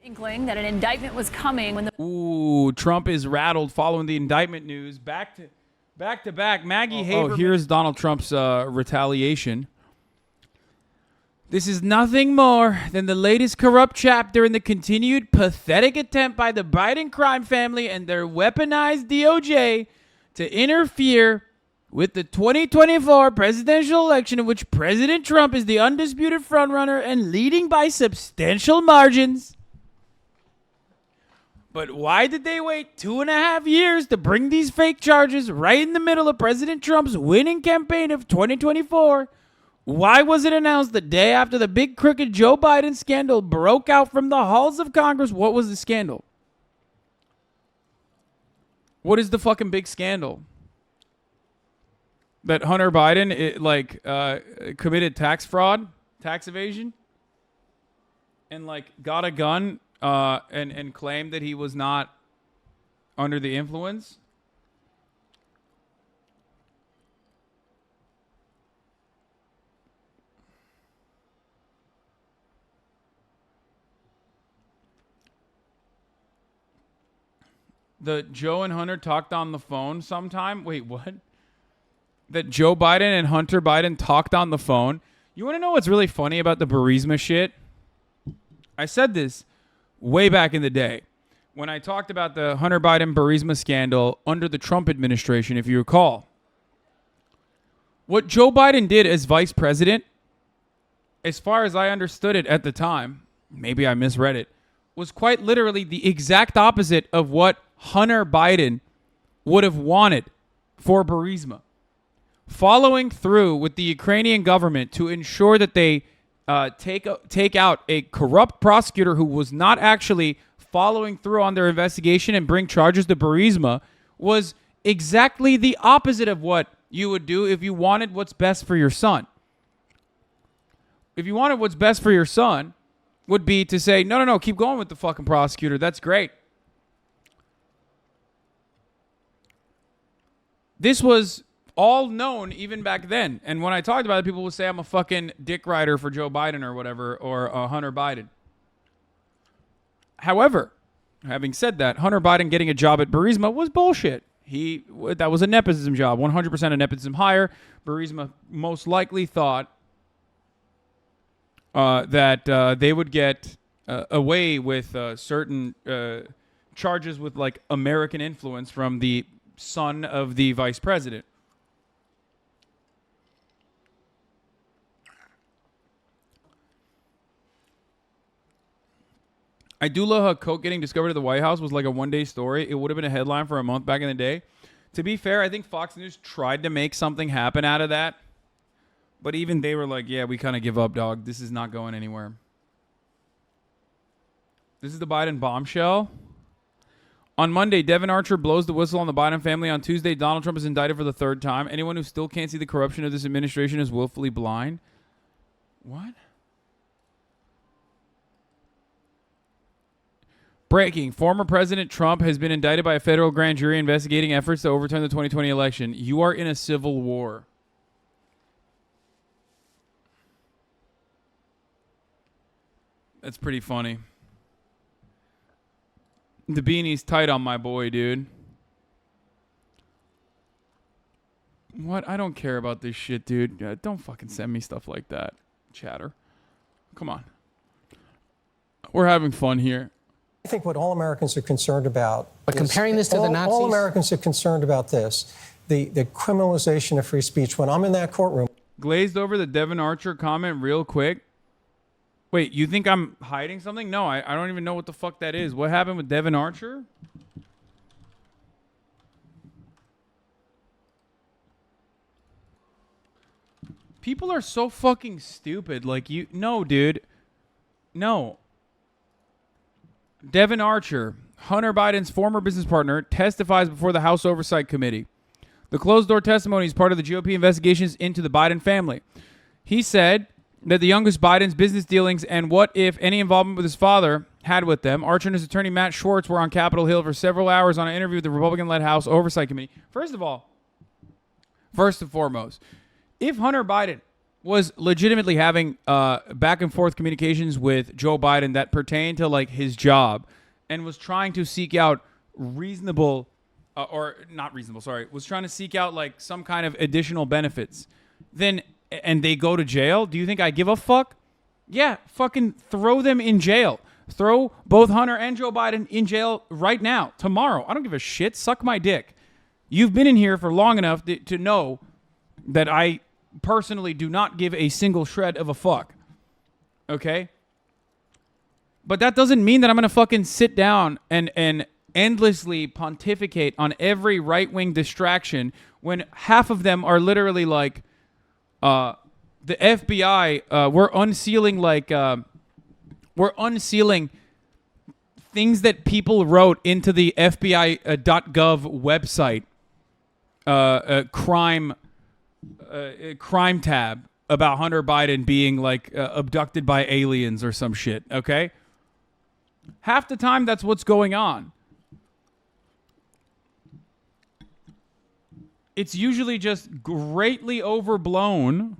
Inkling that an indictment was coming when the Ooh, Trump is rattled following the indictment news. Back to back. Maggie Haberman. Oh, here's Donald Trump's retaliation. This is nothing more than the latest corrupt chapter in the continued pathetic attempt by the Biden crime family and their weaponized DOJ to interfere with the 2024 presidential election in which President Trump is the undisputed frontrunner and leading by substantial margins. But why did they wait 2.5 years to bring these fake charges right in the middle of President Trump's winning campaign of 2024? Why was it announced the day after the big crooked Joe Biden scandal broke out from the halls of Congress? What was the scandal? What is the fucking big scandal? That Hunter Biden committed tax fraud, tax evasion, and got a gun and claimed that he was not under the influence. That Joe and Hunter talked on the phone sometime. Wait, what? That Joe Biden and Hunter Biden talked on the phone. You want to know what's really funny about the Burisma shit? I said this way back in the day when I talked about the Hunter Biden Burisma scandal under the Trump administration, if you recall. What Joe Biden did as vice president, as far as I understood it at the time, maybe I misread it, was quite literally the exact opposite of what Hunter Biden would have wanted for Burisma. Following through with the Ukrainian government to ensure that they take out a corrupt prosecutor who was not actually following through on their investigation and bring charges to Burisma was exactly the opposite of what you would do if you wanted what's best for your son. If you wanted what's best for your son would be to say, no, keep going with the fucking prosecutor. That's great. This was all known even back then. And when I talked about it, people would say I'm a fucking dick rider for Joe Biden or whatever, or Hunter Biden. However, having said that, Hunter Biden getting a job at Burisma was bullshit. That was a nepotism job, 100% a nepotism hire. Burisma most likely thought that they would get away with certain charges with American influence from the son of the vice president. I do love how coke getting discovered at the White House was like a one-day story. It would have been a headline for a month back in the day. To be fair, I think Fox News tried to make something happen out of that. But even they were like, yeah, we kind of give up, dog. This is not going anywhere. This is the Biden bombshell. On Monday, Devin Archer blows the whistle on the Biden family. On Tuesday, Donald Trump is indicted for the third time. Anyone who still can't see the corruption of this administration is willfully blind. What? Breaking. Former President Trump has been indicted by a federal grand jury investigating efforts to overturn the 2020 election. You are in a civil war. That's pretty funny. The beanie's tight on my boy, dude. What? I don't care about this shit, dude. Don't fucking send me stuff like that, chatter. Come on. We're having fun here. I think what all Americans are concerned about... But comparing this to the Nazis? All Americans are concerned about this, the criminalization of free speech. When I'm in that courtroom... Glazed over the Devin Archer comment real quick. Wait, you think I'm hiding something? No, I don't even know what the fuck that is. What happened with Devin Archer? People are so fucking stupid. No, dude. No. Devin Archer, Hunter Biden's former business partner, testifies before the House Oversight Committee. The closed-door testimony is part of the GOP investigations into the Biden family. He said that the youngest Biden's business dealings and what, if any, involvement with his father had with them. Archer and his attorney, Matt Schwartz, were on Capitol Hill for several hours on an interview with the Republican-led House Oversight Committee. First and foremost, if Hunter Biden was legitimately having back and forth communications with Joe Biden that pertained to like his job, and was trying to seek out reasonable, was trying to seek out like some kind of additional benefits, and they go to jail, do you think I give a fuck? Yeah, fucking throw them in jail. Throw both Hunter and Joe Biden in jail right now, tomorrow. I don't give a shit. Suck my dick. You've been in here for long enough to know that I personally do not give a single shred of a fuck. Okay? But that doesn't mean that I'm going to fucking sit down and endlessly pontificate on every right-wing distraction when half of them are literally like, the FBI, we're unsealing things that people wrote into the FBI.gov website, crime tab about Hunter Biden being like abducted by aliens or some shit. Okay, half the time that's what's going on. It's usually just greatly overblown,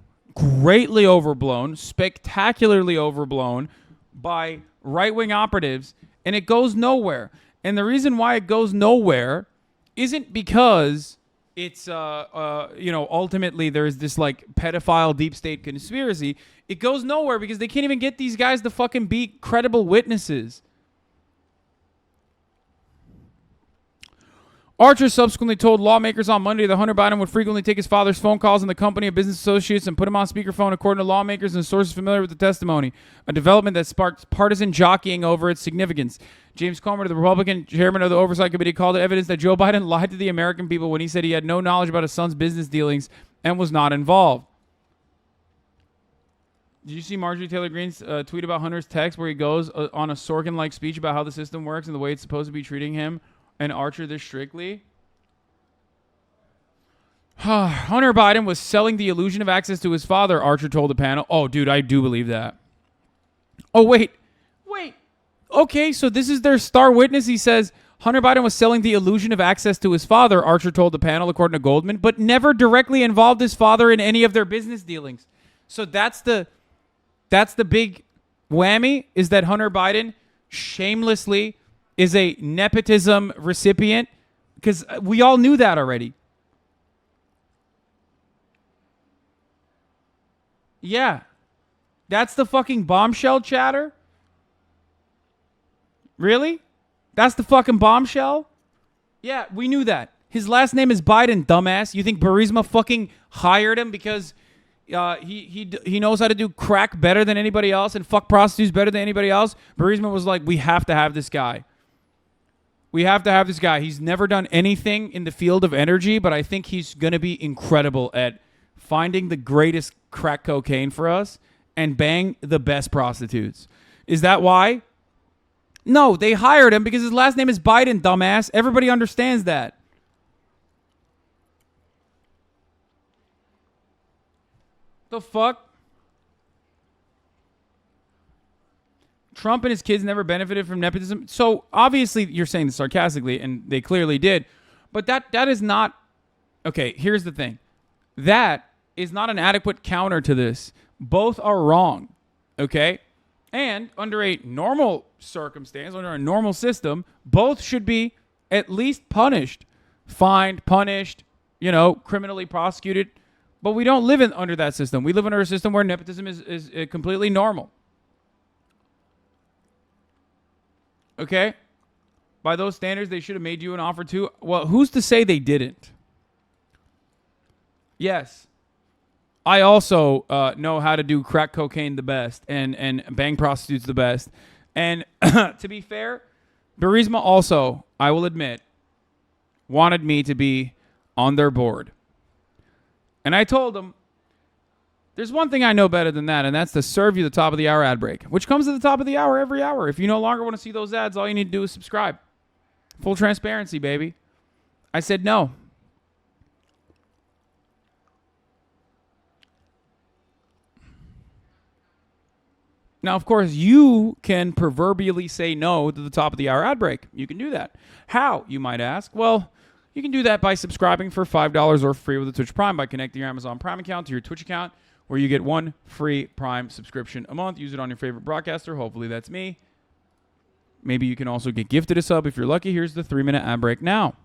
spectacularly overblown by right-wing operatives, and it goes nowhere. And the reason why it goes nowhere isn't because it's, ultimately there's this like pedophile deep state conspiracy. It goes nowhere because they can't even get these guys to fucking be credible witnesses. Archer subsequently told lawmakers on Monday that Hunter Biden would frequently take his father's phone calls in the company of business associates and put him on speakerphone, according to lawmakers and sources familiar with the testimony, a development that sparked partisan jockeying over its significance. James Comer, the Republican chairman of the Oversight Committee, called it evidence that Joe Biden lied to the American people when he said he had no knowledge about his son's business dealings and was not involved. Did you see Marjorie Taylor Greene's tweet about Hunter's text where he goes on a Sorkin-like speech about how the system works and the way it's supposed to be treating him and Archer this strictly? Hunter Biden was selling the illusion of access to his father, Archer told the panel. Oh, dude, I do believe that. Oh, wait. Okay, so this is their star witness. He says Hunter Biden was selling the illusion of access to his father, Archer told the panel, according to Goldman, but never directly involved his father in any of their business dealings. So that's the big whammy, is that Hunter Biden shamelessly is a nepotism recipient, because we all knew that already. Yeah. That's the fucking bombshell chatter? Really? That's the fucking bombshell? Yeah, we knew that. His last name is Biden, dumbass. You think Burisma fucking hired him because he knows how to do crack better than anybody else and fuck prostitutes better than anybody else? Burisma was like, we have to have this guy. We have to have this guy. He's never done anything in the field of energy, but I think he's going to be incredible at finding the greatest crack cocaine for us and bang the best prostitutes. Is that why? No, they hired him because his last name is Biden, dumbass. Everybody understands that. The fuck? Trump and his kids never benefited from nepotism. So obviously you're saying this sarcastically, and they clearly did. But that is not... Okay, here's the thing. That is not an adequate counter to this. Both are wrong. Okay? And under a normal circumstance, under a normal system, both should be at least punished. Fined, punished, criminally prosecuted. But we don't live under that system. We live under a system where nepotism is completely normal. Okay? By those standards, they should have made you an offer too. Well, who's to say they didn't? Yes. I also know how to do crack cocaine the best and bang prostitutes the best. And to be fair, Burisma also, I will admit, wanted me to be on their board. And I told them, there's one thing I know better than that, and that's to serve you the top of the hour ad break, which comes at the top of the hour every hour. If you no longer want to see those ads, all you need to do is subscribe. Full transparency, baby. I said no. Now, of course, you can proverbially say no to the top of the hour ad break. You can do that. How, you might ask? Well, you can do that by subscribing for $5 or free with a Twitch Prime by connecting your Amazon Prime account to your Twitch account where you get 1 free Prime subscription a month. Use it on your favorite broadcaster. Hopefully that's me. Maybe you can also get gifted a sub if you're lucky. Here's the 3-minute ad break now.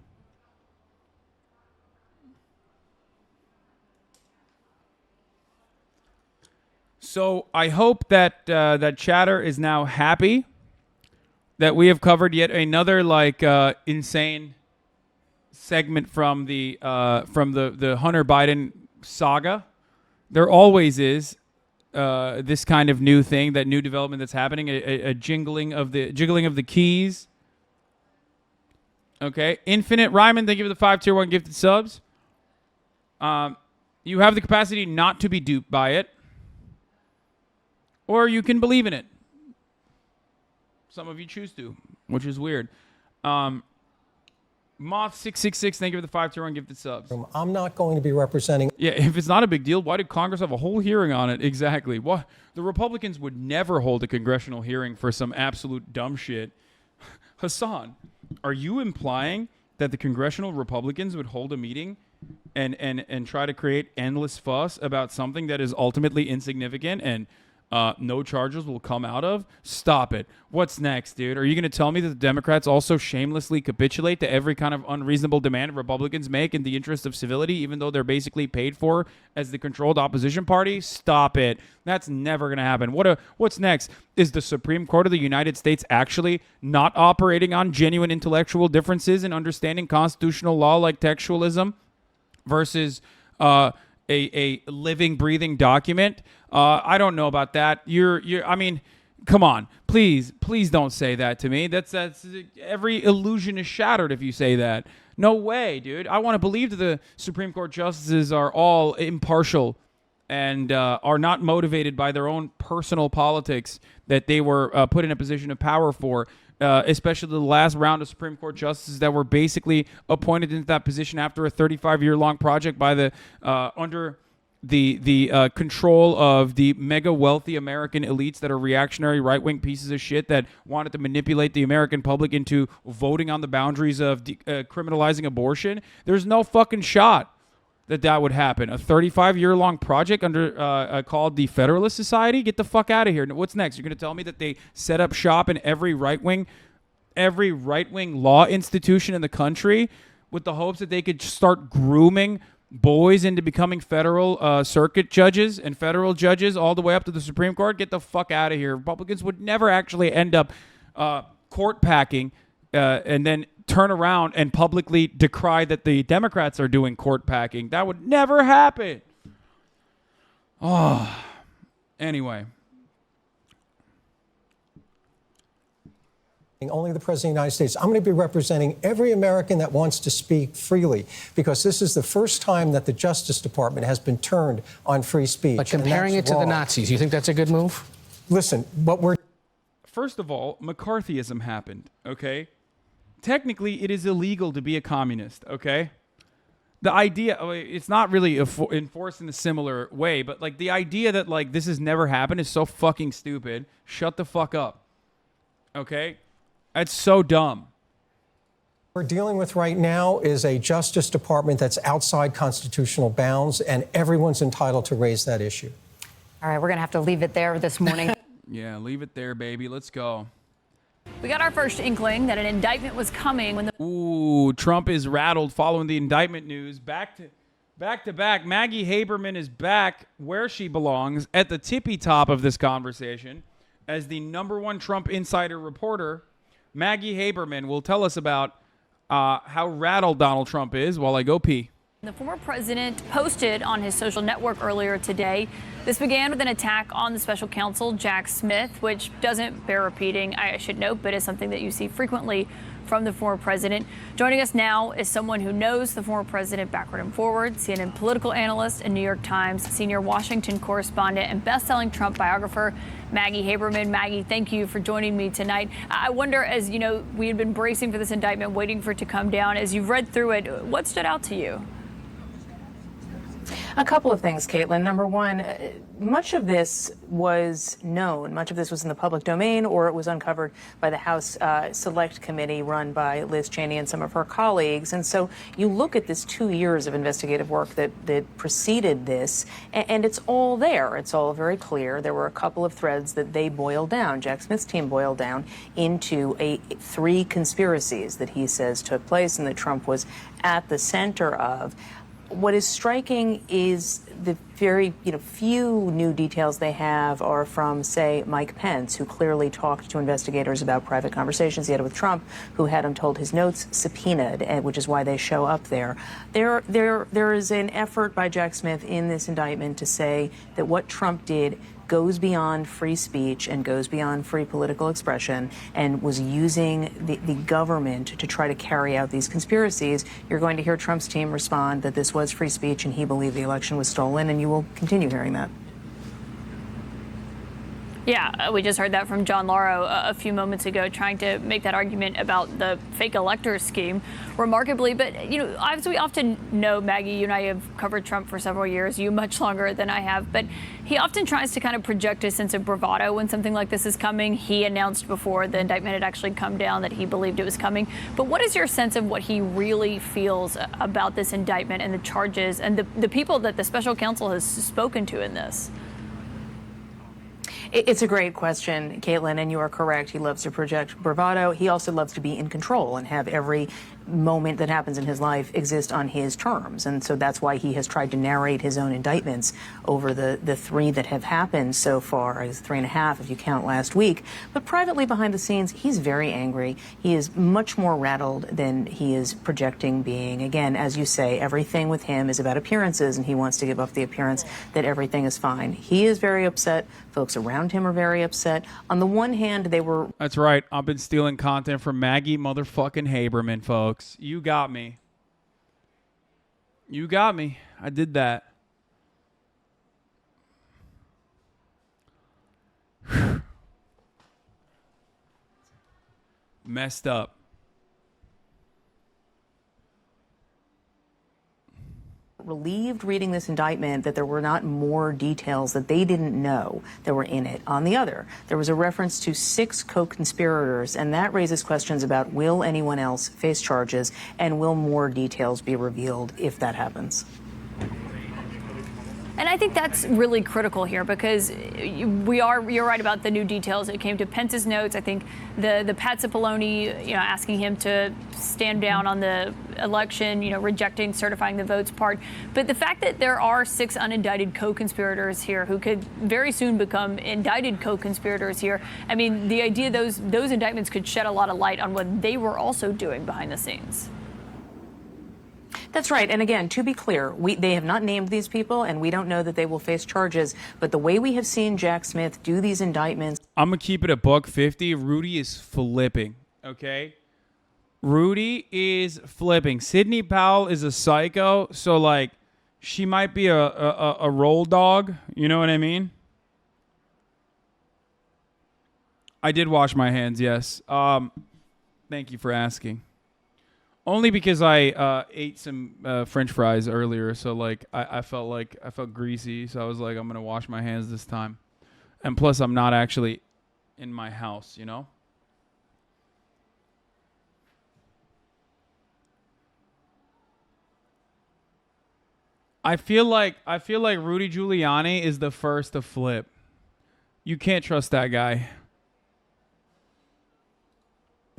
So I hope that that chatter is now happy that we have covered yet another insane segment from the Hunter Biden saga. There always is this kind of new thing, that new development that's happening, a jiggling of the keys. Okay, Infinite Ryman, thank you for the 5 tier 1 gifted subs. You have the capacity not to be duped by it, or you can believe in it. Some of you choose to, which is weird. Moth666, thank you for the 5 tier 1 gifted subs. I'm not going to be representing. Yeah, if it's not a big deal, why did Congress have a whole hearing on it? Exactly. What? The Republicans would never hold a congressional hearing for some absolute dumb shit. Hasan, are you implying that the congressional Republicans would hold a meeting and try to create endless fuss about something that is ultimately insignificant and no charges will come out of? Stop it. What's next, dude? Are you going to tell me that the Democrats also shamelessly capitulate to every kind of unreasonable demand Republicans make in the interest of civility, even though they're basically paid for as the controlled opposition party? Stop it. That's never going to happen. What's next? Is the Supreme Court of the United States actually not operating on genuine intellectual differences in understanding constitutional law like textualism versus a living, breathing document? I don't know about that. I mean, come on, please don't say that to me. That's every illusion is shattered if you say that. No way, dude. I want to believe that the Supreme Court justices are all impartial and are not motivated by their own personal politics that they were put in a position of power for. Especially the last round of Supreme Court justices that were basically appointed into that position after a 35-year-long project by the under the control of the mega wealthy American elites that are reactionary right-wing pieces of shit that wanted to manipulate the American public into voting on the boundaries of criminalizing abortion. There's no fucking shot that would happen. A 35-year-long project under called the Federalist Society? Get the fuck out of here. What's next? You're going to tell me that they set up shop in every right-wing law institution in the country with the hopes that they could start grooming boys into becoming federal circuit judges and federal judges all the way up to the Supreme Court? Get the fuck out of here. Republicans would never actually end up court packing and then turn around and publicly decry that the Democrats are doing court packing. That would never happen. Oh, anyway. Only the President of the United States. I'm going to be representing every American that wants to speak freely, because this is the first time that the Justice Department has been turned on free speech. But comparing it to the Nazis, you think that's a good move? Listen, First of all, McCarthyism happened, okay? Technically, it is illegal to be a communist, okay? The idea, it's not really enforced in a similar way, but like the idea that like this has never happened is so fucking stupid. Shut the fuck up, okay? That's so dumb. What we're dealing with right now is a Justice Department that's outside constitutional bounds, and everyone's entitled to raise that issue. All right, we're going to have to leave it there this morning. Yeah, leave it there, baby. Let's go. We got our first inkling that an indictment was coming when the Ooh, Trump is rattled following the indictment news. Back to back. Maggie Haberman is back where she belongs, at the tippy top of this conversation, as the #1 Trump insider reporter. Maggie Haberman will tell us about how rattled Donald Trump is while I go pee. The former president posted on his social network earlier today. This began with an attack on the special counsel, Jack Smith, which doesn't bear repeating, I should note, but is something that you see frequently from the former president. Joining us now is someone who knows the former president backward and forward, CNN political analyst and New York Times senior Washington correspondent and best-selling Trump biographer, Maggie Haberman. Maggie, thank you for joining me tonight. I wonder, as you know, we had been bracing for this indictment, waiting for it to come down. As you've read through it, what stood out to you? A couple of things, Caitlin. Number one, much of this was known. Much of this was in the public domain, or it was uncovered by the House Select Committee run by Liz Cheney and some of her colleagues. And so you look at this 2 years of investigative work that preceded this, and it's all there. It's all very clear. There were a couple of threads that they boiled down, Jack Smith's team boiled down, into three conspiracies that he says took place and that Trump was at the center of. What is striking is the very few new details they have are from, say, Mike Pence, who clearly talked to investigators about private conversations he had with Trump, who had, I'm told, his notes subpoenaed, which is why they show up there. There is an effort by Jack Smith in this indictment to say that what Trump did goes beyond free speech and goes beyond free political expression and was using the government to try to carry out these conspiracies. You're going to hear Trump's team respond that this was free speech and he believed the election was stolen, and you will continue hearing that. Yeah, we just heard that from John Lauro a few moments ago, trying to make that argument about the fake elector scheme, remarkably. But, as we often know, Maggie, you and I have covered Trump for several years, you much longer than I have. But he often tries to kind of project a sense of bravado when something like this is coming. He announced before the indictment had actually come down that he believed it was coming. But what is your sense of what he really feels about this indictment and the charges and the people that the special counsel has spoken to in this? It's a great question, Caitlin, and you are correct. He loves to project bravado. He also loves to be in control and have every moment that happens in his life exist on his terms. And so that's why he has tried to narrate his own indictments over the three that have happened so far, as 3.5 if you count last week. But privately behind the scenes, he's very angry. He is much more rattled than he is projecting being. Again, as you say, everything with him is about appearances, and he wants to give off the appearance that everything is fine. He is very upset. Folks around him are very upset. On the one hand, they were... That's right. I've been stealing content from Maggie motherfucking Haberman, folks. You got me. You got me. I did that. Messed up. Relieved reading this indictment that there were not more details that they didn't know that were in it. On the other, there was a reference to 6 co-conspirators, and that raises questions about will anyone else face charges and will more details be revealed if that happens. And I think that's really critical here because you're right about the new details. It came to Pence's notes. I think the Pat Cipollone, asking him to stand down on the election, rejecting certifying the votes part. But the fact that there are 6 unindicted co-conspirators here who could very soon become indicted co-conspirators here. I mean, the idea those indictments could shed a lot of light on what they were also doing behind the scenes. That's right. And again, to be clear, they have not named these people, and we don't know that they will face charges. But the way we have seen Jack Smith do these indictments... I'm going to keep it a $150. Rudy is flipping, okay? Rudy is flipping. Sidney Powell is a psycho, so, she might be a roll dog. You know what I mean? I did wash my hands, yes. Thank you for asking. Only because I ate some French fries earlier, so I felt greasy, so I was like, I'm gonna wash my hands this time, and plus I'm not actually in my house, I feel like Rudy Giuliani is the first to flip. You can't trust that guy.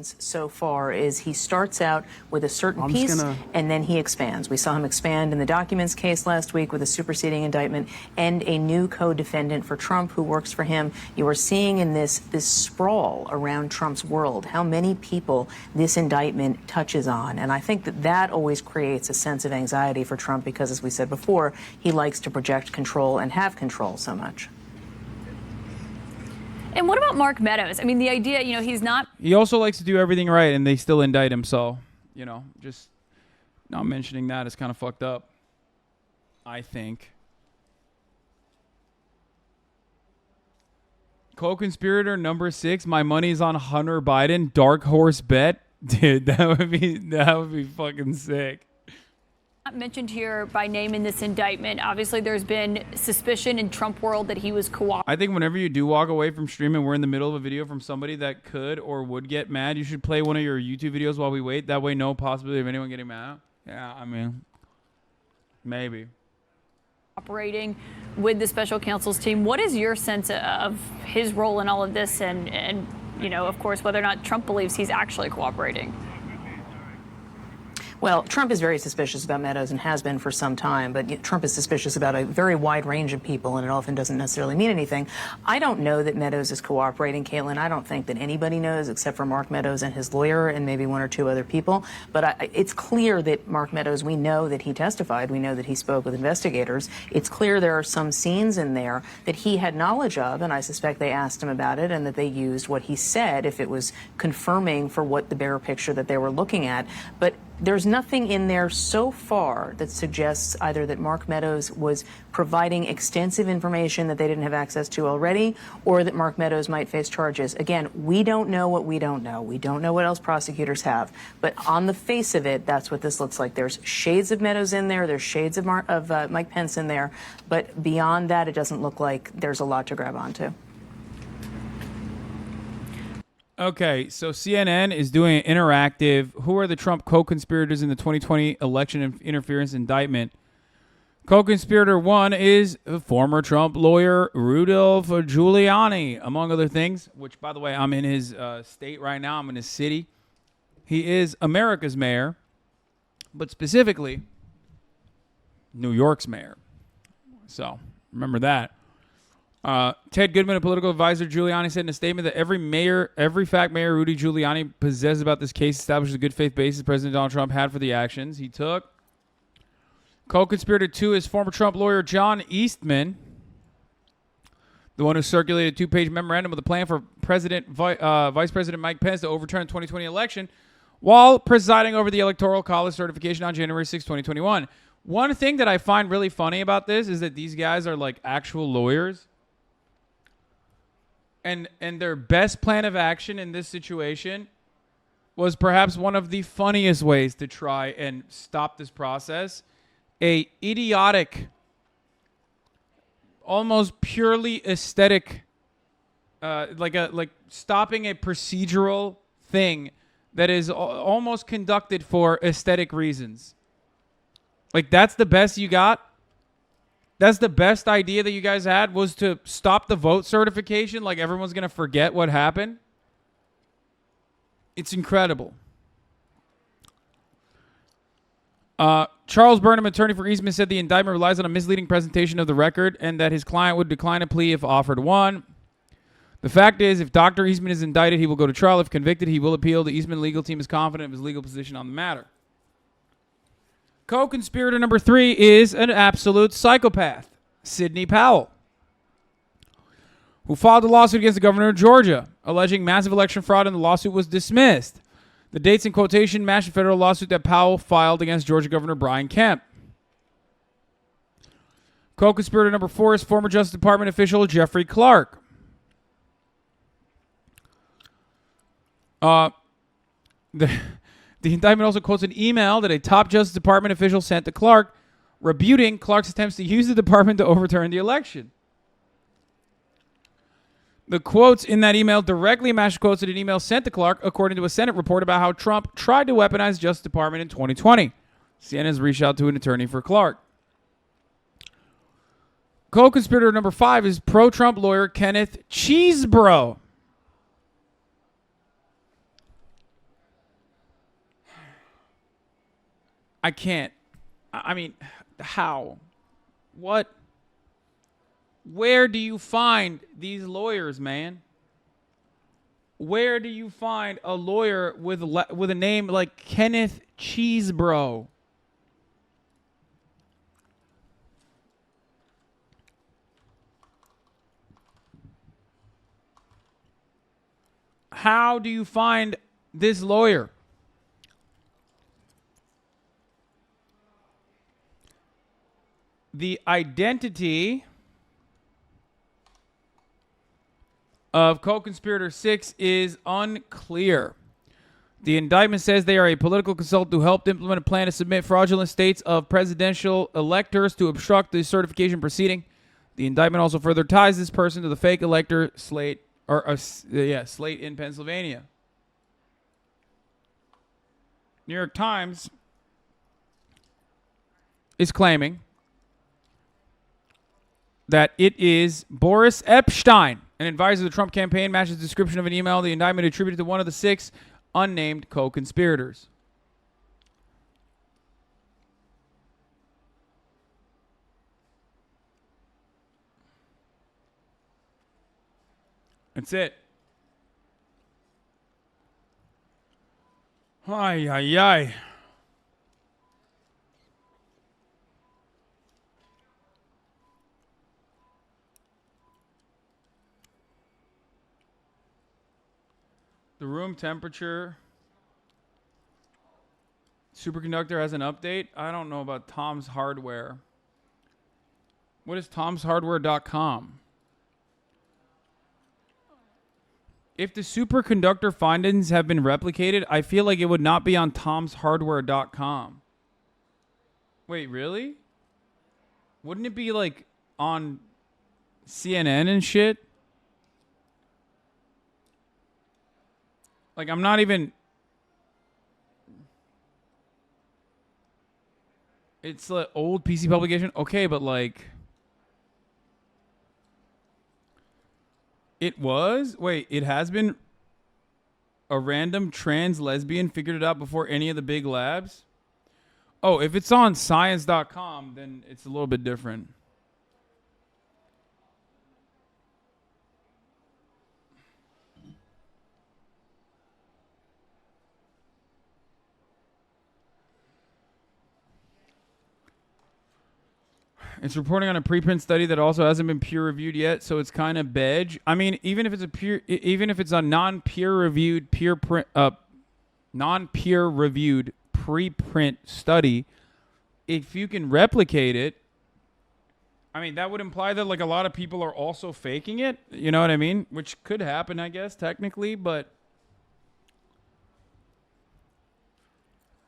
So far is he starts out with a certain piece and then he expands. We saw him expand in the documents case last week with a superseding indictment and a new co-defendant for Trump who works for him. You are seeing in this sprawl around Trump's world how many people this indictment touches on. And I think that always creates a sense of anxiety for Trump because, as we said before, he likes to project control and have control so much. And what about Mark Meadows? I mean, the idea, he's not... He also likes to do everything right, and they still indict him, so, just not mentioning that is kind of fucked up, I think. Co-conspirator number 6, my money's on Hunter Biden, dark horse bet. Dude, that would be fucking sick. Not mentioned here by name in this indictment. Obviously, there's been suspicion in Trump world that he was cooperating. I think whenever you do walk away from streaming, we're in the middle of a video from somebody that could or would get mad. You should play one of your YouTube videos while we wait. That way, no possibility of anyone getting mad. Yeah, I mean, maybe. Operating with the special counsel's team. What is your sense of his role in all of this, and you know, of course, whether or not Trump believes he's actually cooperating? Well, Trump is very suspicious about Meadows and has been for some time, but Trump is suspicious about a very wide range of people, and it often doesn't necessarily mean anything. I don't know that Meadows is cooperating, Caitlin. I don't think that anybody knows except for Mark Meadows and his lawyer and maybe one or two other people. But it's clear that Mark Meadows, we know that he testified. We know that he spoke with investigators. It's clear there are some scenes in there that he had knowledge of, and I suspect they asked him about it and that they used what he said if it was confirming for what the bigger picture that they were looking at. But there's nothing in there so far that suggests either that Mark Meadows was providing extensive information that they didn't have access to already, or that Mark Meadows might face charges. Again, we don't know what we don't know. We don't know what else prosecutors have. But on the face of it, that's what this looks like. There's shades of Meadows in there. There's shades of Mike Pence in there. But beyond that, it doesn't look like there's a lot to grab onto. Okay, so CNN is doing an interactive, who are the Trump co-conspirators in the 2020 election interference indictment? Co-conspirator 1 is former Trump lawyer Rudolph Giuliani, among other things, which, by the way, I'm in his state right now. I'm in his city. He is America's mayor, but specifically New York's mayor. So remember that. Ted Goodman, a political advisor, Giuliani said in a statement that every fact Mayor Rudy Giuliani possesses about this case establishes a good faith basis President Donald Trump had for the actions he took. Co-conspirator 2 is former Trump lawyer John Eastman, the one who circulated a 2-page memorandum with a plan for Vice President Mike Pence to overturn the 2020 election while presiding over the Electoral College certification on January 6, 2021. One thing that I find really funny about this is that these guys are like actual lawyers. And their best plan of action in this situation was perhaps one of the funniest ways to try and stop this process. A idiotic, almost purely aesthetic, like stopping a procedural thing that is almost conducted for aesthetic reasons. Like, that's the best you got? That's the best idea that you guys had, was to stop the vote certification, like everyone's going to forget what happened? It's incredible. Charles Burnham, attorney for Eastman, said the indictment relies on a misleading presentation of the record and that his client would decline a plea if offered one. The fact is, if Dr. Eastman is indicted, he will go to trial. If convicted, he will appeal. The Eastman legal team is confident of his legal position on the matter. Co-conspirator number 3 is an absolute psychopath, Sidney Powell, who filed a lawsuit against the governor of Georgia, alleging massive election fraud, and the lawsuit was dismissed. The dates in quotation match a federal lawsuit that Powell filed against Georgia Governor Brian Kemp. Co-conspirator number 4 is former Justice Department official Jeffrey Clark. The indictment also quotes an email that a top Justice Department official sent to Clark, rebuting Clark's attempts to use the department to overturn the election. The quotes in that email directly match quotes in an email sent to Clark, according to a Senate report about how Trump tried to weaponize the Justice Department in 2020. CNN has reached out to an attorney for Clark. Co-conspirator number 5 is pro-Trump lawyer Kenneth Cheesebro. I can't. I mean, how? What? Where do you find these lawyers, man? Where do you find a lawyer with a name like Kenneth Cheesebro? How do you find this lawyer? The identity of co-conspirator 6 is unclear. The indictment says they are a political consultant who helped implement a plan to submit fraudulent states of presidential electors to obstruct the certification proceeding. The indictment also further ties this person to the fake elector slate in Pennsylvania. New York Times is claiming that it is Boris Epstein, an advisor of the Trump campaign, matches the description of an email the indictment attributed to one of the 6 unnamed co-conspirators. That's it. Ay, ay, ay. The room temperature superconductor has an update. I don't know about Tom's Hardware. What is tomshardware.com? If the superconductor findings have been replicated, I feel like it would not be on tomshardware.com. Wait, really? Wouldn't it be like on CNN and shit? Like, I'm not even... It's an old PC publication? Okay, but like... It was? Wait, it has been... A random trans lesbian figured it out before any of the big labs? Oh, if it's on science.com, then it's a little bit different. It's reporting on a preprint study that also hasn't been peer reviewed yet, so it's kind of bedge. I mean, even if it's a non-peer reviewed preprint study, if you can replicate it, I mean, that would imply that like a lot of people are also faking it. You know what I mean? Which could happen, I guess, technically, but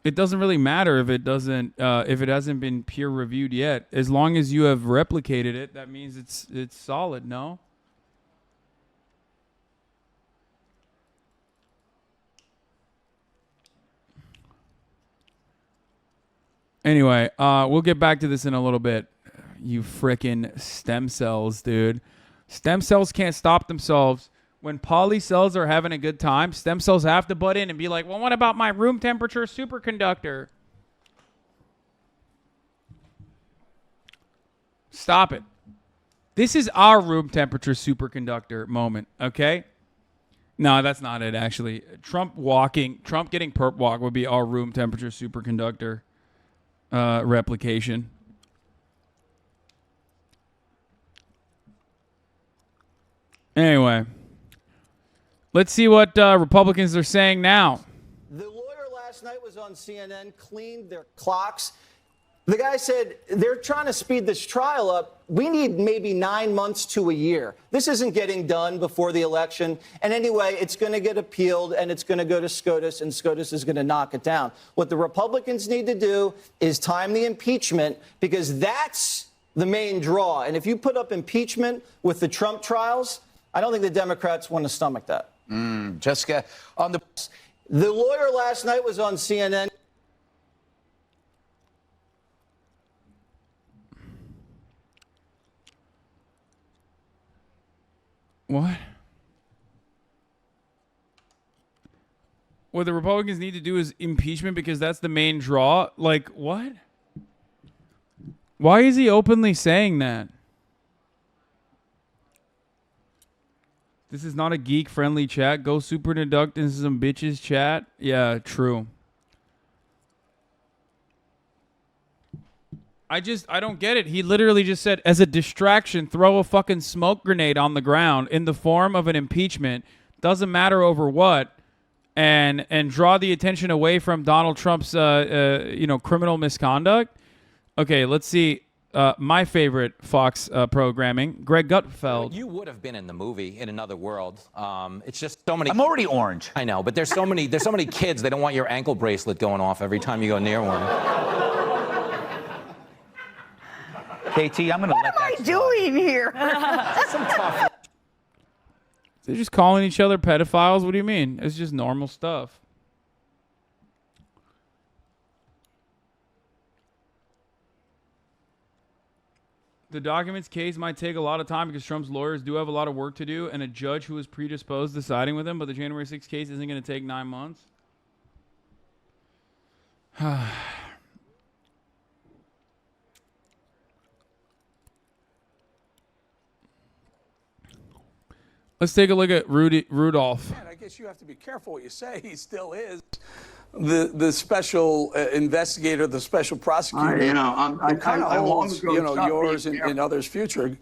it doesn't really matter if it hasn't been peer reviewed yet. As long as you have replicated it, that means it's solid, no? Anyway, we'll get back to this in a little bit. You frickin' stem cells, dude. Stem cells can't stop themselves. When poly cells are having a good time, stem cells have to butt in and be like, well, what about my room temperature superconductor? Stop it. This is our room temperature superconductor moment, okay? No, that's not it, actually. Trump getting perp walk would be our room temperature superconductor replication. Anyway. Let's see what Republicans are saying now. The lawyer last night was on CNN, cleaned their clocks. The guy said they're trying to speed this trial up. We need maybe 9 months to a year. This isn't getting done before the election. And anyway, it's going to get appealed and it's going to go to SCOTUS and SCOTUS is going to knock it down. What the Republicans need to do is time the impeachment because that's the main draw. And if you put up impeachment with the Trump trials, I don't think the Democrats want to stomach that. Jessica, on the lawyer last night was on CNN. What? What the Republicans need to do is impeachment because that's the main draw? Like, what? Why is he openly saying that? This is not a geek-friendly chat. Go super deduct into some bitches chat. Yeah, true. I don't get it. He literally just said, as a distraction, throw a fucking smoke grenade on the ground in the form of an impeachment. Doesn't matter over what. And draw the attention away from Donald Trump's, criminal misconduct. Okay, let's see. my favorite Fox programming, Greg Gutfeld. You would have been in the movie in another world. It's just so many. I'm already orange. I know, but there's so many kids. They don't want your ankle bracelet going off every time you go near one. KT, I'm going to let that. What am I doing here? They're just calling each other pedophiles. What do you mean? It's just normal stuff. The documents case might take a lot of time because Trump's lawyers do have a lot of work to do, and a judge who is predisposed to siding with him, but the January 6th case isn't going to take 9 months. Let's take a look at Rudolph. I guess you have to be careful what you say. He still is the special investigator, the special prosecutor. I long ago yours and others' future.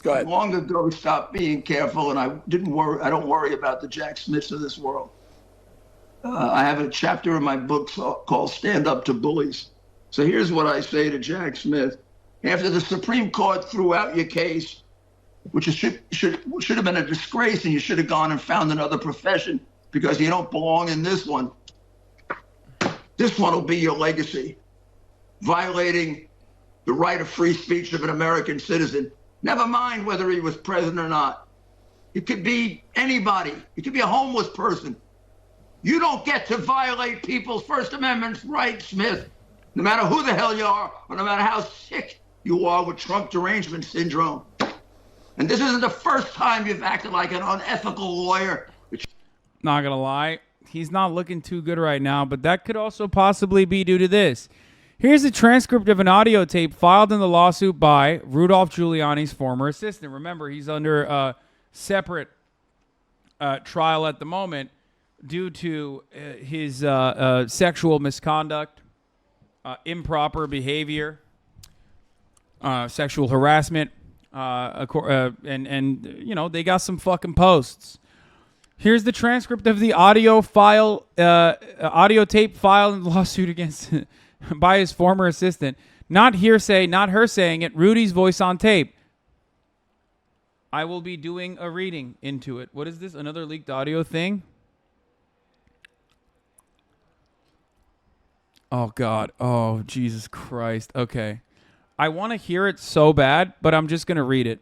Go ahead. Long ago stopped being careful, and I don't worry about the Jack Smiths of this world. I have a chapter in my book called "Stand Up to Bullies." So here's what I say to Jack Smith: after the Supreme Court threw out your case, which should have been a disgrace, and you should have gone and found another profession because you don't belong in this one. This one will be your legacy, violating the right of free speech of an American citizen. Never mind whether he was president or not. It could be anybody. It could be a homeless person. You don't get to violate people's First Amendment rights, Smith, no matter who the hell you are, or no matter how sick you are with Trump derangement syndrome. And this isn't the first time you've acted like an unethical lawyer. Not gonna lie, he's not looking too good right now, but that could also possibly be due to this. Here's a transcript of an audio tape filed in the lawsuit by Rudolph Giuliani's former assistant. Remember, he's under a separate trial at the moment due to his sexual misconduct, improper behavior, sexual harassment. And you know, they got some fucking posts. Here's the transcript of the audio tape filed in the lawsuit against by his former assistant. Not hearsay, not her saying it. Rudy's voice on tape. I will be doing a reading into it. What is this? Another leaked audio thing? Oh God. Oh Jesus Christ. Okay. I want to hear it so bad, but I'm just going to read it.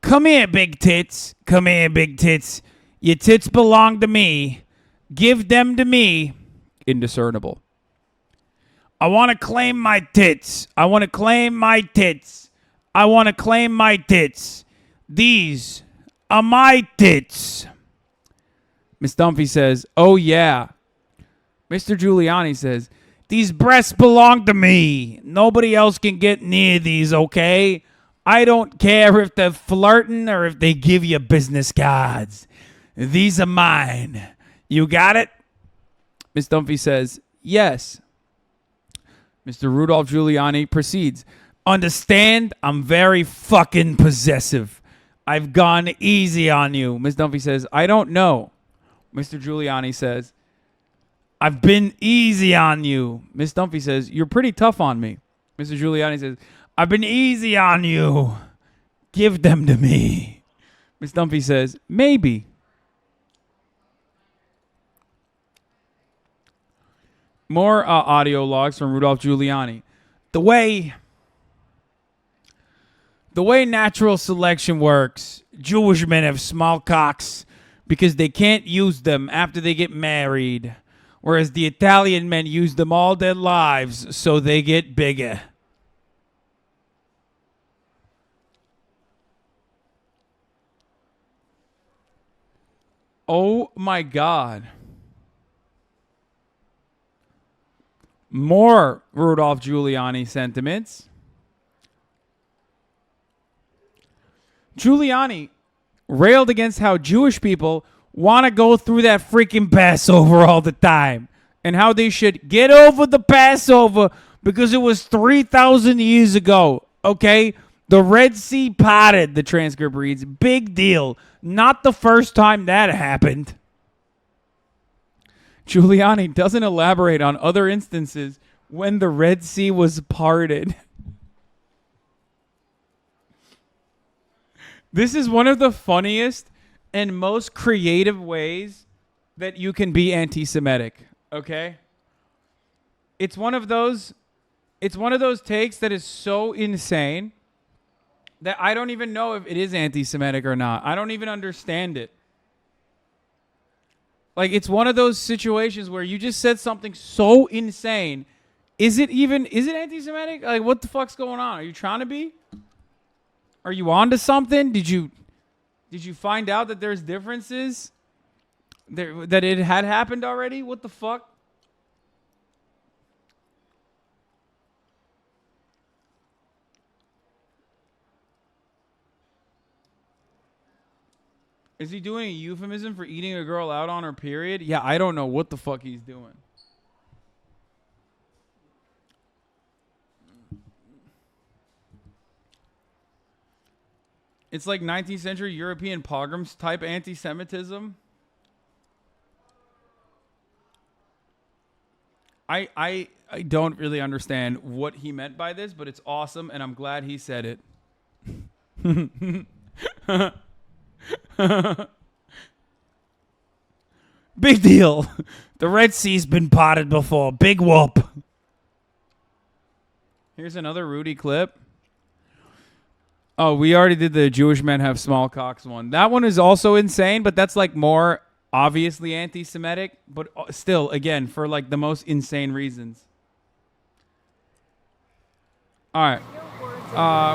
Come here, big tits. Come here, big tits. Your tits belong to me. Give them to me. Indiscernible. I want to claim my tits. I want to claim my tits. I want to claim my tits. These are my tits. Miss Dunphy says, oh yeah. Mr. Giuliani says, these breasts belong to me. Nobody else can get near these, okay? I don't care if they're flirting or if they give you business cards. These are mine. You got it? Miss Dunphy says, yes. Mr. Rudolph Giuliani proceeds. Understand, I'm very fucking possessive. I've gone easy on you. Miss Dunphy says, I don't know. Mr. Giuliani says, I've been easy on you. Miss Dunphy says, you're pretty tough on me. Mr. Giuliani says, I've been easy on you. Give them to me. Miss Dunphy says, maybe. More audio logs from Rudolph Giuliani. The way natural selection works, Jewish men have small cocks because they can't use them after they get married, whereas the Italian men use them all their lives, so they get bigger. Oh my God. More Rudolph Giuliani sentiments. Giuliani railed against how Jewish people want to go through that freaking Passover all the time and how they should get over the Passover because it was 3,000 years ago, okay? The Red Sea parted, the transcript reads. Big deal. Not the first time that happened. Giuliani doesn't elaborate on other instances when the Red Sea was parted. This is one of the funniest and most creative ways that you can be anti-Semitic, okay? It's one of those takes that is so insane that I don't even know if it is anti-Semitic or not. I don't even understand it. Like, it's one of those situations where you just said something so insane. Is it anti-Semitic? Like, what the fuck's going on? Are you trying to be? Are you onto something? Did you find out that there's differences? That it had happened already? What the fuck? Is he doing a euphemism for eating a girl out on her period? Yeah, I don't know what the fuck he's doing. It's like 19th century European pogroms type anti-Semitism. I don't really understand what he meant by this, but it's awesome, and I'm glad he said it. Big deal. The Red Sea's been potted before. Big whoop. Here's another Rudy clip. Oh, we already did the Jewish men have small cocks one. That one is also insane, but that's like more obviously anti-Semitic, but still, again, for like the most insane reasons. All right.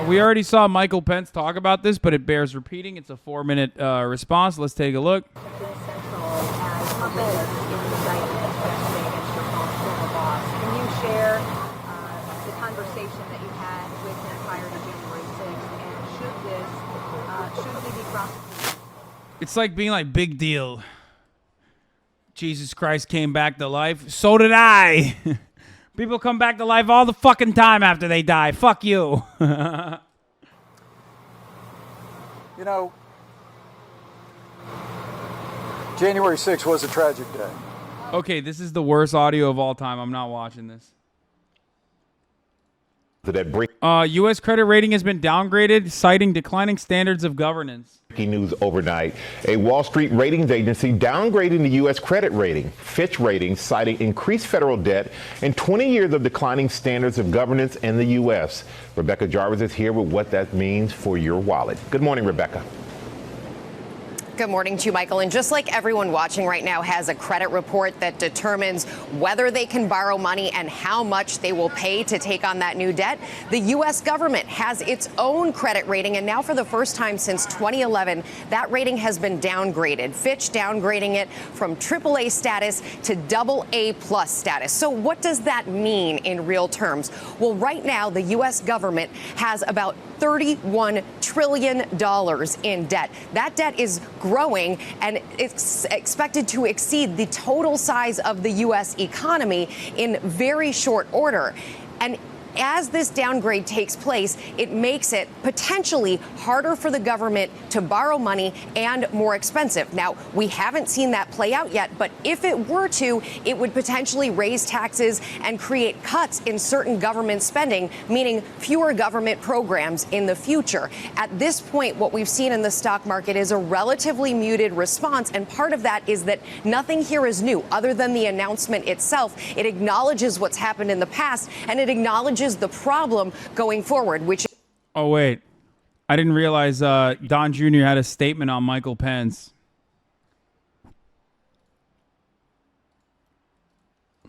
We already saw Michael Pence talk about this, but it bears repeating. It's a 4-minute response. Let's take a look. Can you share the conversation that you had with him prior to January 6th, and should he be prosecuted? It's like being like, big deal. Jesus Christ came back to life. So did I. People come back to life all the fucking time after they die. Fuck you. You know, January 6th was a tragic day. Okay, this is the worst audio of all time. I'm not watching this. U.S. credit rating has been downgraded, citing declining standards of governance. Breaking news overnight. A Wall Street ratings agency downgrading the U.S. credit rating. Fitch Ratings citing increased federal debt and 20 years of declining standards of governance in the U.S. Rebecca Jarvis is here with what that means for your wallet. Good morning, Rebecca. Good morning to you, Michael. And just like everyone watching right now has a credit report that determines whether they can borrow money and how much they will pay to take on that new debt, the U.S. government has its own credit rating. And now for the first time since 2011, that rating has been downgraded. Fitch downgrading it from AAA status to AA plus status. So what does that mean in real terms? Well, right now, the U.S. government has about $31 trillion in debt. That debt is growing, and it's expected to exceed the total size of the U.S. economy in very short order. And as this downgrade takes place, it makes it potentially harder for the government to borrow money and more expensive. Now, we haven't seen that play out yet, but if it were to, it would potentially raise taxes and create cuts in certain government spending, meaning fewer government programs in the future. At this point, what we've seen in the stock market is a relatively muted response, and part of that is that nothing here is new other than the announcement itself. It acknowledges what's happened in the past, and it acknowledges the problem going forward, which... Oh, wait. I didn't realize Don Jr. had a statement on Michael Pence.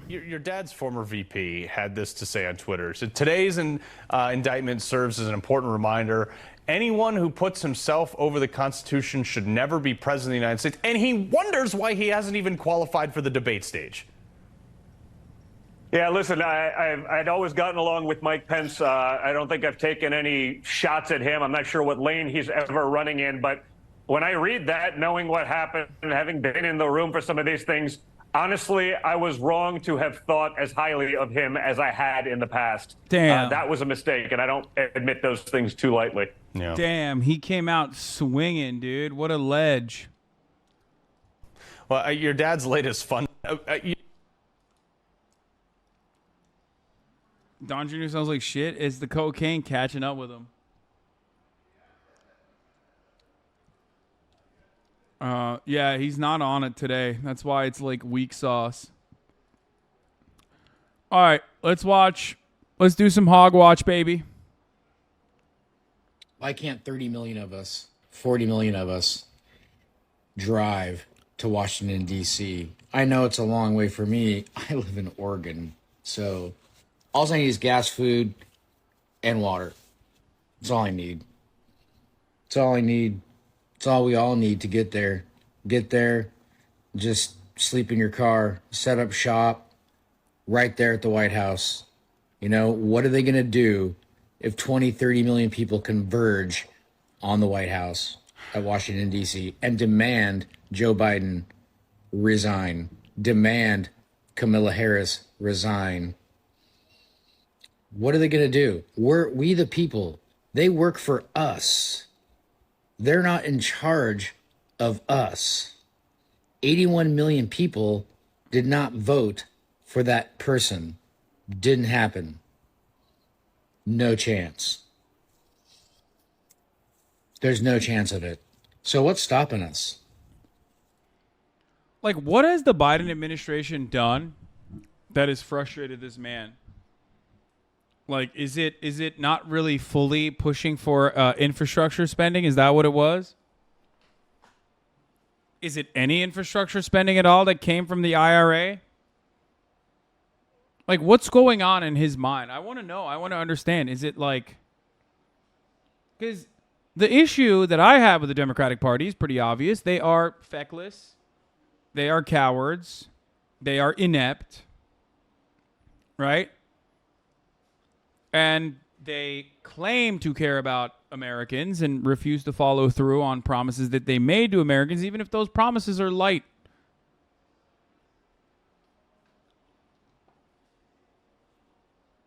Your dad's former VP had this to say on Twitter. So today's indictment serves as an important reminder. Anyone who puts himself over the Constitution should never be president of the United States. And he wonders why he hasn't even qualified for the debate stage. Yeah, listen, I'd always gotten along with Mike Pence. I don't think I've taken any shots at him. I'm not sure what lane he's ever running in. But when I read that, knowing what happened and having been in the room for some of these things, honestly, I was wrong to have thought as highly of him as I had in the past. Damn. That was a mistake, and I don't admit those things too lightly. Yeah. Damn, he came out swinging, dude. What a ledge. Well, your dad's latest fun... Don Jr. sounds like shit. Is the cocaine catching up with him? Yeah, he's not on it today. That's why it's like weak sauce. All right, let's watch. Let's do some hog watch, baby. Why can't 30 million of us, 40 million of us, drive to Washington, D.C.? I know it's a long way for me. I live in Oregon. So all I need is gas, food, and water. That's all I need. That's all I need. It's all we all need to get there. Get there, just sleep in your car, set up shop right there at the White House. You know, what are they going to do if 20, 30 million people converge on the White House at Washington, D.C. and demand Joe Biden resign, demand Kamala Harris resign? What are they going to do? We the people, they work for us. They're not in charge of us. 81 million people did not vote for that person. Didn't happen. No chance. There's no chance of it. So what's stopping us? Like, what has the Biden administration done that has frustrated this man? Like, is it not really fully pushing for infrastructure spending? Is that what it was? Is it any infrastructure spending at all that came from the IRA? Like, what's going on in his mind? I want to know. I want to understand. Is it like... Because the issue that I have with the Democratic Party is pretty obvious. They are feckless. They are cowards. They are inept. Right? And they claim to care about Americans and refuse to follow through on promises that they made to Americans, even if those promises are light.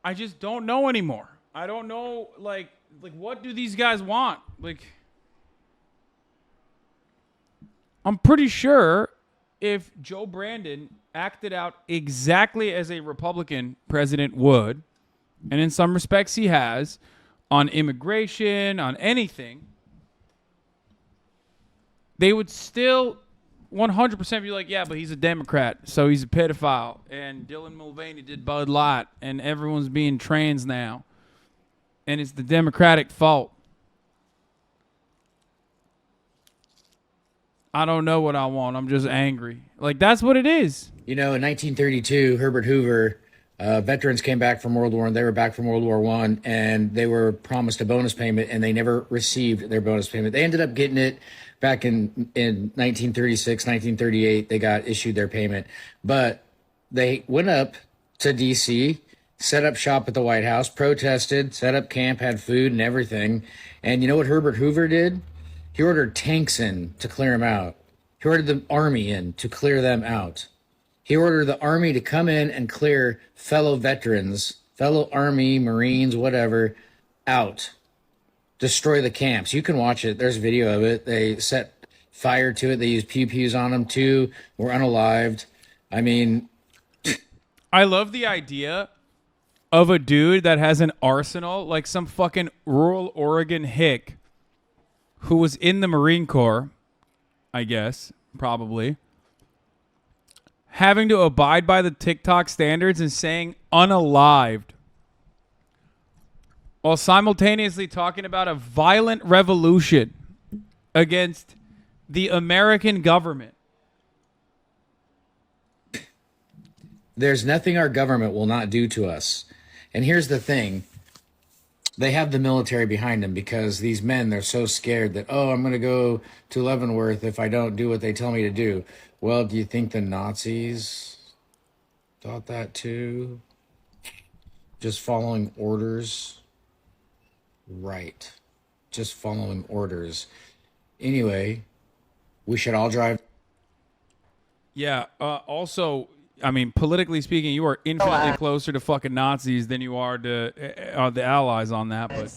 I just don't know anymore. I don't know, like what do these guys want? Like, I'm pretty sure if Joe Brandon acted out exactly as a Republican president would, and in some respects he has, on immigration, on anything, they would still 100% be like, yeah, but he's a Democrat, so he's a pedophile, and Dylan Mulvaney did Bud Light, and everyone's being trans now, and it's the Democratic fault. I don't know what I want. I'm just angry. Like, that's what it is. You know, in 1932, Herbert Hoover... veterans came back from World War, and they were back from World War I, and they were promised a bonus payment, and they never received their bonus payment. They ended up getting it back in 1936, 1938. They got issued their payment, but they went up to D.C., set up shop at the White House, protested, set up camp, had food and everything. And you know what Herbert Hoover did? He ordered tanks in to clear them out. He ordered the army in to clear them out. He ordered the Army to come in and clear fellow veterans, fellow Army, Marines, whatever, out. Destroy the camps. You can watch it. There's video of it. They set fire to it. They used pew-pews on them. 2 were unalived. I mean... I love the idea of a dude that has an arsenal, like some fucking rural Oregon hick who was in the Marine Corps, I guess, probably, having to abide by the TikTok standards and saying unalived while simultaneously talking about a violent revolution against the American government. There's nothing our government will not do to us. And here's the thing. They have the military behind them because these men, they're so scared that, oh, I'm going to go to Leavenworth if I don't do what they tell me to do. Well, do you think the Nazis thought that too? Just following orders? Right. Just following orders. Anyway, we should all drive. Yeah. Also, I mean, politically speaking, you are infinitely closer to fucking Nazis than you are to the Allies on that. But